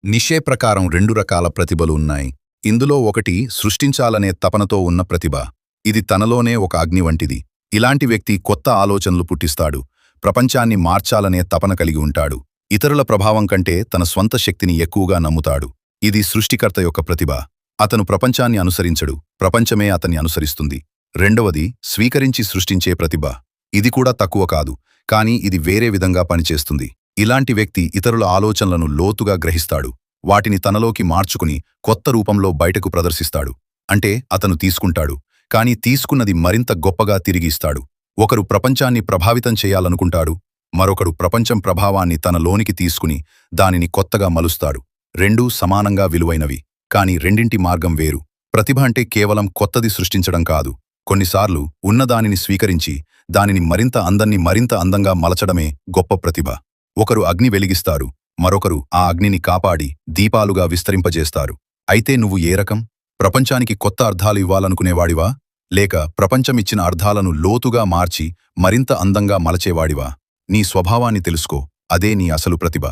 నిషే ప్రకారం 2 రకాల ప్రతిభలు ఉన్నాయి. ఇందులో ఒకటి సృష్టించాలనే తపనతో ఉన్న ప్రతిభ. ఇది తనలోనే ఒక అగ్ని వంటిది. ఇలాంటి వ్యక్తి కొత్త ఆలోచనలు పుట్టిస్తాడు. ప్రపంచాన్ని మార్చాలనే తపన కలిగి ఉంటాడు. ఇతరుల ప్రభావం కంటే తన స్వంత శక్తిని ఎక్కువగా నమ్ముతాడు. ఇది సృష్టికర్త యొక్క ప్రతిభ. అతను ప్రపంచాన్ని అనుసరించడు, ప్రపంచమే అతన్ని అనుసరిస్తుంది. రెండవది స్వీకరించి సృష్టించే ప్రతిభ. ఇది కూడా తక్కువ కాదు, కానీ ఇది వేరే విధంగా పనిచేస్తుంది. ఇలాంటి వ్యక్తి ఇతరుల ఆలోచనలను లోతుగా గ్రహిస్తాడు. వాటిని తనలోకి మార్చుకుని కొత్త రూపంలో బయటకు ప్రదర్శిస్తాడు. అంటే అతను తీసుకుంటాడు, కానీ తీసుకున్నది మరింత గొప్పగా తిరిగి ఇస్తాడు. ఒకరు ప్రపంచాన్ని ప్రభావితం చేయాలనుకుంటాడు, మరొకడు ప్రపంచం ప్రభావాన్ని తన లోనికి తీసుకుని దానిని కొత్తగా మలుస్తాడు. రెండూ సమానంగా విలువైనవి, కానీ రెండింటి మార్గం వేరు. ప్రతిభ అంటే కేవలం కొత్తది సృష్టించడం కాదు. కొన్నిసార్లు ఉన్నదానిని స్వీకరించి దానిని మరింత అందంగా మలచడమే గొప్ప ప్రతిభ. ఒకరు అగ్ని వెలిగిస్తారు, మరొకరు ఆ అగ్నిని కాపాడి దీపాలుగా విస్తరింపజేస్తారు. అయితే నువ్వు ఏ రకం? ప్రపంచానికి కొత్త అర్థాలు ఇవ్వాలనుకునేవాడివా, లేక ప్రపంచమిచ్చిన అర్థాలను లోతుగా మార్చి మరింత అందంగా మలచేవాడివా? నీ స్వభావాన్ని తెలుసుకో, అదే నీ అసలు ప్రతిభ.